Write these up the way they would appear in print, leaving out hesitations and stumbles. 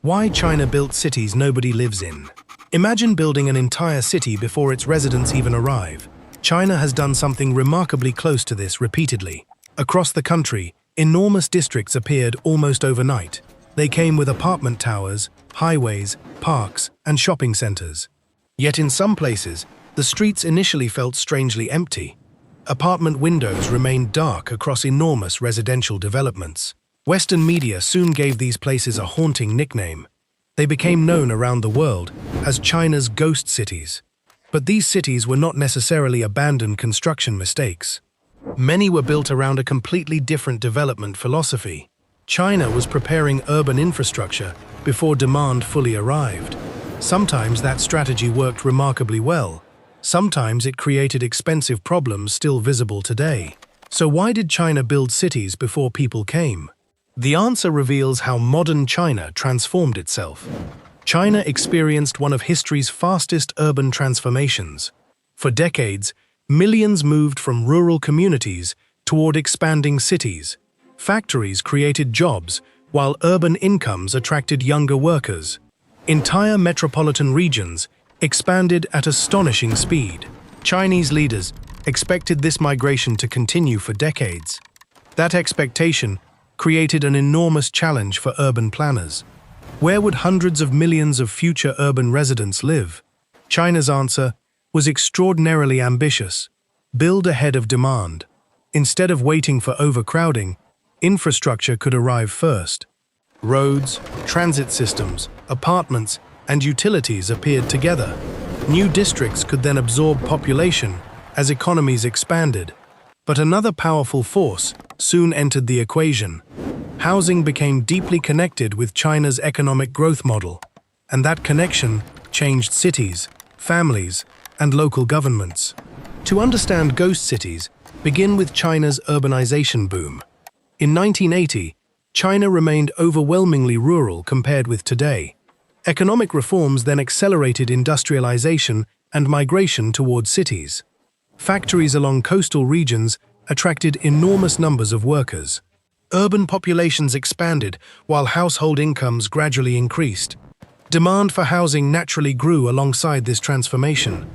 Why China built cities nobody lives in. Imagine building an entire city before its residents even arrive. China has done something remarkably close to this repeatedly. Across the country, enormous districts appeared almost overnight. They came with apartment towers, highways, parks, and shopping centers. Yet in some places, the streets initially felt strangely empty. Apartment windows remained dark across enormous residential developments. Western media soon gave these places a haunting nickname. They became known around the world as China's ghost cities. But these cities were not necessarily abandoned construction mistakes. Many were built around a completely different development philosophy. China was preparing urban infrastructure before demand fully arrived. Sometimes that strategy worked remarkably well. Sometimes it created expensive problems still visible today. So why did China build cities before people came? The answer reveals how modern China transformed itself. China experienced one of history's fastest urban transformations. For decades, millions moved from rural communities toward expanding cities. Factories created jobs, while urban incomes attracted younger workers. Entire metropolitan regions expanded at astonishing speed. Chinese leaders expected this migration to continue for decades. That expectation created an enormous challenge for urban planners. Where would hundreds of millions of future urban residents live? China's answer was extraordinarily ambitious. Build ahead of demand. Instead of waiting for overcrowding, infrastructure could arrive first. Roads, transit systems, apartments, and utilities appeared together. New districts could then absorb population as economies expanded. But another powerful force soon entered the equation. Housing became deeply connected with China's economic growth model, and that connection changed cities, families, and local governments. To understand ghost cities, begin with China's urbanization boom. In 1980, China remained overwhelmingly rural compared with today. Economic reforms then accelerated industrialization and migration towards cities. Factories along coastal regions attracted enormous numbers of workers. Urban populations expanded while household incomes gradually increased. Demand for housing naturally grew alongside this transformation.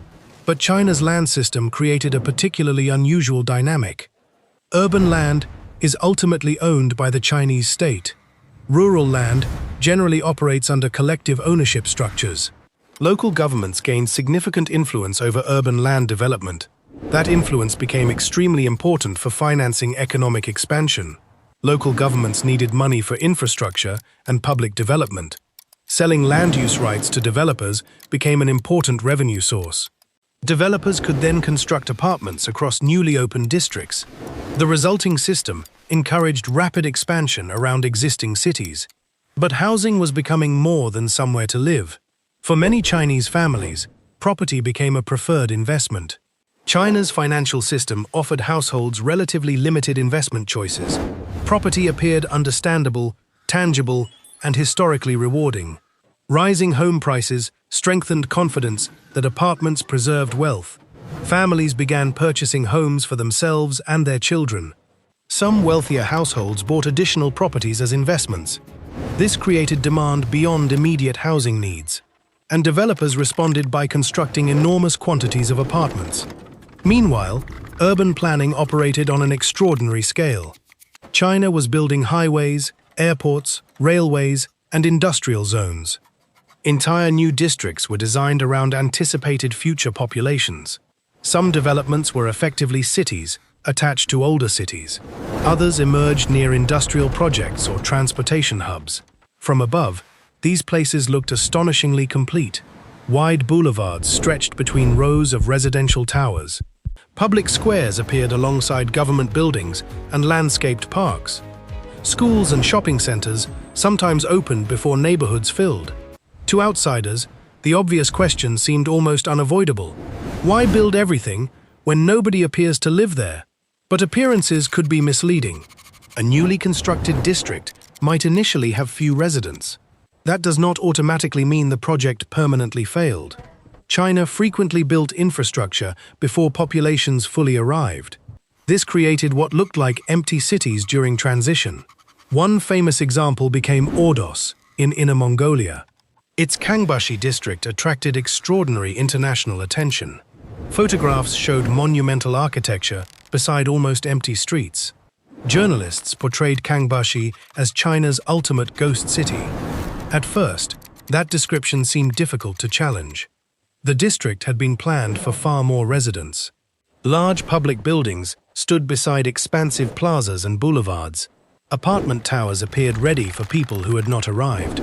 But China's land system created a particularly unusual dynamic. Urban land is ultimately owned by the Chinese state. Rural land generally operates under collective ownership structures. Local governments gained significant influence over urban land development. That influence became extremely important for financing economic expansion. Local governments needed money for infrastructure and public development. Selling land use rights to developers became an important revenue source. Developers could then construct apartments across newly opened districts. The resulting system encouraged rapid expansion around existing cities. But housing was becoming more than somewhere to live. For many Chinese families, property became a preferred investment. China's financial system offered households relatively limited investment choices. Property appeared understandable, tangible, and historically rewarding. Rising home prices strengthened confidence that apartments preserved wealth. Families began purchasing homes for themselves and their children. Some wealthier households bought additional properties as investments. This created demand beyond immediate housing needs, and developers responded by constructing enormous quantities of apartments. Meanwhile, urban planning operated on an extraordinary scale. China was building highways, airports, railways, and industrial zones. Entire new districts were designed around anticipated future populations. Some developments were effectively cities, attached to older cities. Others emerged near industrial projects or transportation hubs. From above, these places looked astonishingly complete. Wide boulevards stretched between rows of residential towers. Public squares appeared alongside government buildings and landscaped parks. Schools and shopping centers sometimes opened before neighborhoods filled. To outsiders, the obvious question seemed almost unavoidable. Why build everything when nobody appears to live there? But appearances could be misleading. A newly constructed district might initially have few residents. That does not automatically mean the project permanently failed. China frequently built infrastructure before populations fully arrived. This created what looked like empty cities during transition. One famous example became Ordos, in Inner Mongolia. Its Kangbashi district attracted extraordinary international attention. Photographs showed monumental architecture beside almost empty streets. Journalists portrayed Kangbashi as China's ultimate ghost city. At first, that description seemed difficult to challenge. The district had been planned for far more residents. Large public buildings stood beside expansive plazas and boulevards. Apartment towers appeared ready for people who had not arrived.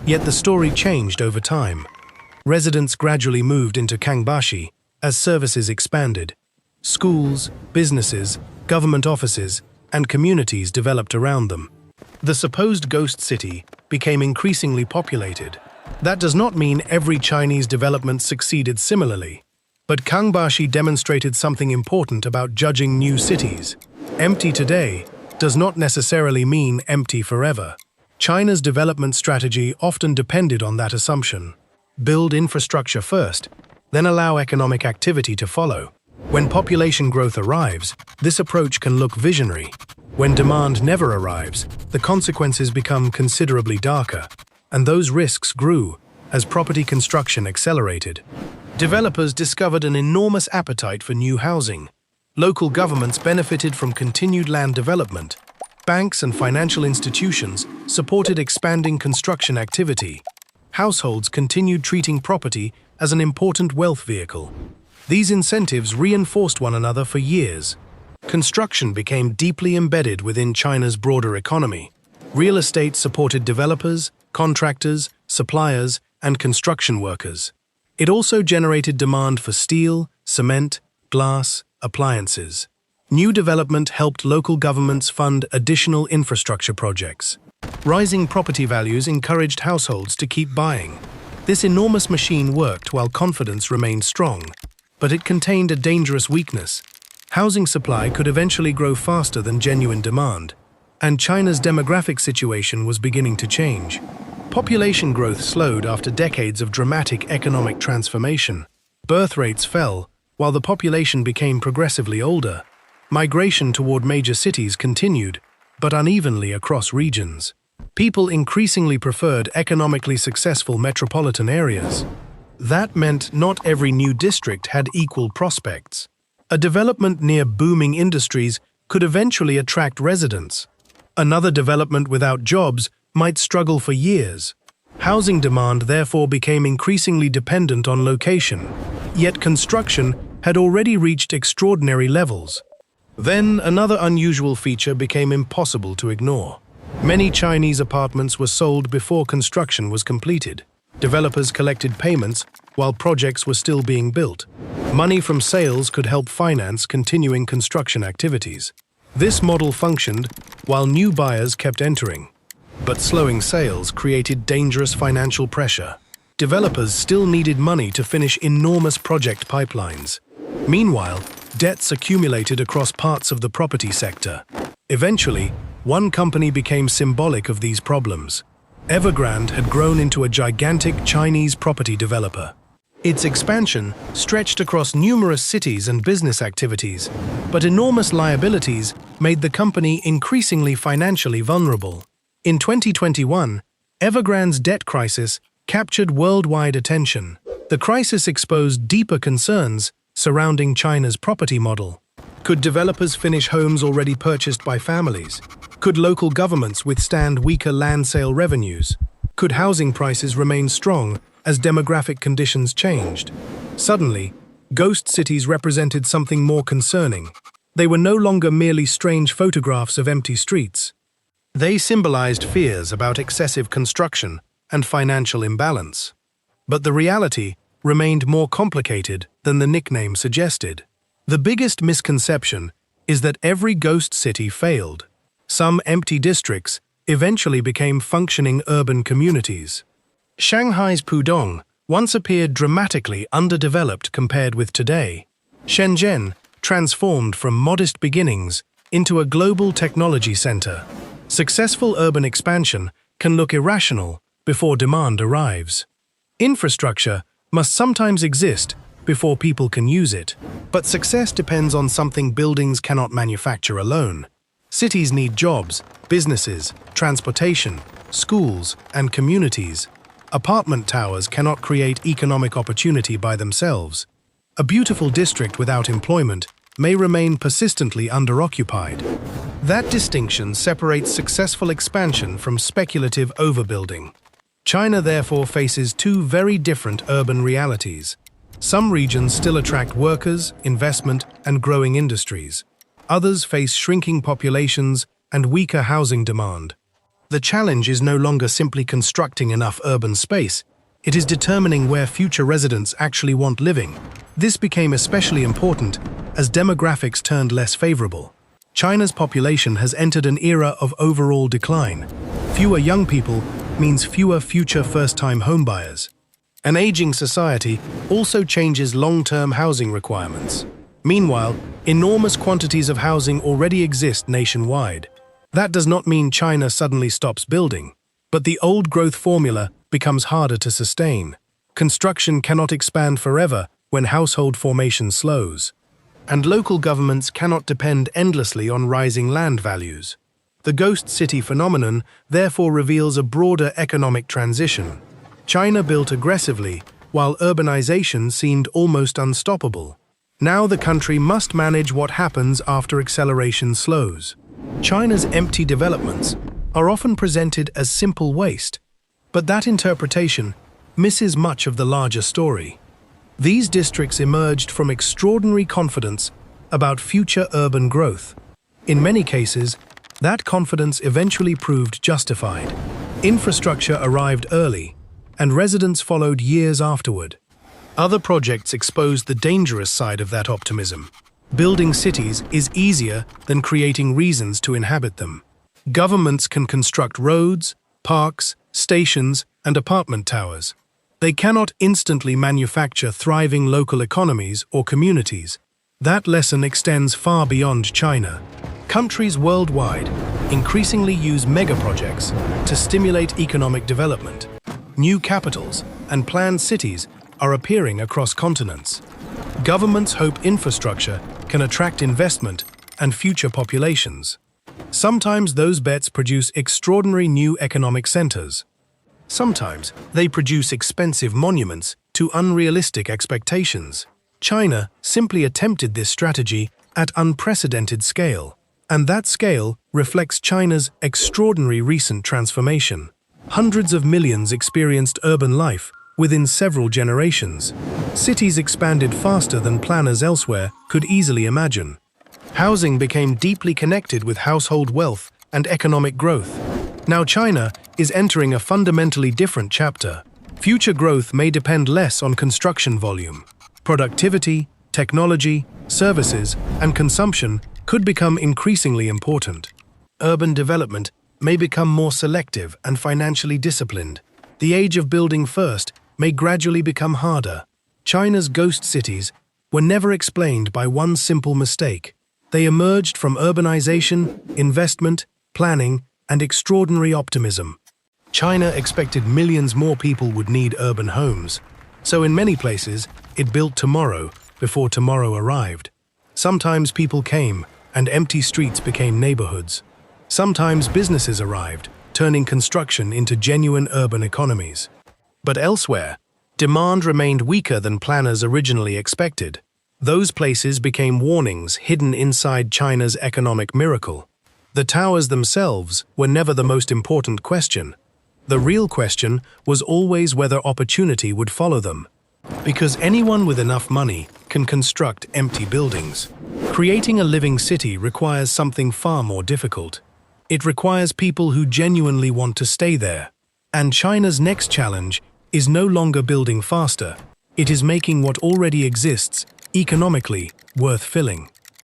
Yet the story changed over time. Residents gradually moved into Kangbashi as services expanded. Schools, businesses, government offices, and communities developed around them. The supposed ghost city became increasingly populated. That does not mean every Chinese development succeeded similarly. But Kangbashi demonstrated something important about judging new cities. Empty today does not necessarily mean empty forever. China's development strategy often depended on that assumption. Build infrastructure first, then allow economic activity to follow. When population growth arrives, this approach can look visionary. When demand never arrives, the consequences become considerably darker, and those risks grew as property construction accelerated. Developers discovered an enormous appetite for new housing. Local governments benefited from continued land development. Banks and financial institutions supported expanding construction activity. Households continued treating property as an important wealth vehicle. These incentives reinforced one another for years. Construction became deeply embedded within China's broader economy. Real estate supported developers, contractors, suppliers, and construction workers. It also generated demand for steel, cement, glass, appliances. New development helped local governments fund additional infrastructure projects. Rising property values encouraged households to keep buying. This enormous machine worked while confidence remained strong, but it contained a dangerous weakness. Housing supply could eventually grow faster than genuine demand, and China's demographic situation was beginning to change. Population growth slowed after decades of dramatic economic transformation. Birth rates fell, while the population became progressively older. Migration toward major cities continued, but unevenly across regions. People increasingly preferred economically successful metropolitan areas. That meant not every new district had equal prospects. A development near booming industries could eventually attract residents. Another development without jobs might struggle for years. Housing demand therefore became increasingly dependent on location, yet construction had already reached extraordinary levels. Then another unusual feature became impossible to ignore. Many Chinese apartments were sold before construction was completed. Developers collected payments while projects were still being built. Money from sales could help finance continuing construction activities. This model functioned while new buyers kept entering. But slowing sales created dangerous financial pressure. Developers still needed money to finish enormous project pipelines. Meanwhile, debts accumulated across parts of the property sector. Eventually, one company became symbolic of these problems. Evergrande had grown into a gigantic Chinese property developer. Its expansion stretched across numerous cities and business activities, but enormous liabilities made the company increasingly financially vulnerable. In 2021, Evergrande's debt crisis captured worldwide attention. The crisis exposed deeper concerns surrounding China's property model. Could developers finish homes already purchased by families? Could local governments withstand weaker land sale revenues? Could housing prices remain strong as demographic conditions changed? Suddenly, ghost cities represented something more concerning. They were no longer merely strange photographs of empty streets. They symbolized fears about excessive construction and financial imbalance. But the reality remained more complicated than the nickname suggested. The biggest misconception is that every ghost city failed. Some empty districts eventually became functioning urban communities. Shanghai's Pudong once appeared dramatically underdeveloped compared with today. Shenzhen transformed from modest beginnings into a global technology center. Successful urban expansion can look irrational before demand arrives. Infrastructure must sometimes exist before people can use it, but success depends on something buildings cannot manufacture alone. Cities need jobs, businesses, transportation, schools, and communities. Apartment towers cannot create economic opportunity by themselves. A beautiful district without employment may remain persistently underoccupied. That distinction separates successful expansion from speculative overbuilding. China therefore faces two very different urban realities. Some regions still attract workers, investment, and growing industries. Others face shrinking populations and weaker housing demand. The challenge is no longer simply constructing enough urban space. It is determining where future residents actually want living. This became especially important as demographics turned less favorable. China's population has entered an era of overall decline. Fewer young people means fewer future first-time homebuyers. An aging society also changes long-term housing requirements. Meanwhile, enormous quantities of housing already exist nationwide. That does not mean China suddenly stops building, but the old growth formula becomes harder to sustain. Construction cannot expand forever when household formation slows. And local governments cannot depend endlessly on rising land values. The ghost city phenomenon therefore reveals a broader economic transition. China built aggressively, while urbanization seemed almost unstoppable. Now the country must manage what happens after acceleration slows. China's empty developments are often presented as simple waste, but that interpretation misses much of the larger story. These districts emerged from extraordinary confidence about future urban growth. In many cases, that confidence eventually proved justified. Infrastructure arrived early, and residents followed years afterward. Other projects exposed the dangerous side of that optimism. Building cities is easier than creating reasons to inhabit them. Governments can construct roads, parks, stations, and apartment towers. They cannot instantly manufacture thriving local economies or communities. That lesson extends far beyond China. Countries worldwide increasingly use megaprojects to stimulate economic development. New capitals and planned cities are appearing across continents. Governments hope infrastructure can attract investment and future populations. Sometimes those bets produce extraordinary new economic centers. Sometimes they produce expensive monuments to unrealistic expectations. China simply attempted this strategy at unprecedented scale, and that scale reflects China's extraordinary recent transformation. Hundreds of millions experienced urban life within several generations. Cities expanded faster than planners elsewhere could easily imagine. Housing became deeply connected with household wealth and economic growth. Now China is entering a fundamentally different chapter. Future growth may depend less on construction volume. Productivity, technology, services, and consumption could become increasingly important. Urban development may become more selective and financially disciplined. The age of building first may gradually become harder. China's ghost cities were never explained by one simple mistake. They emerged from urbanization, investment, planning, and extraordinary optimism. China expected millions more people would need urban homes, so in many places, it built tomorrow before tomorrow arrived. Sometimes people came, and empty streets became neighborhoods. Sometimes businesses arrived, turning construction into genuine urban economies. But elsewhere, demand remained weaker than planners originally expected. Those places became warnings hidden inside China's economic miracle. The towers themselves were never the most important question. The real question was always whether opportunity would follow them. Because anyone with enough money can construct empty buildings. Creating a living city requires something far more difficult. It requires people who genuinely want to stay there. And China's next challenge is no longer building faster. It is making what already exists economically worth filling.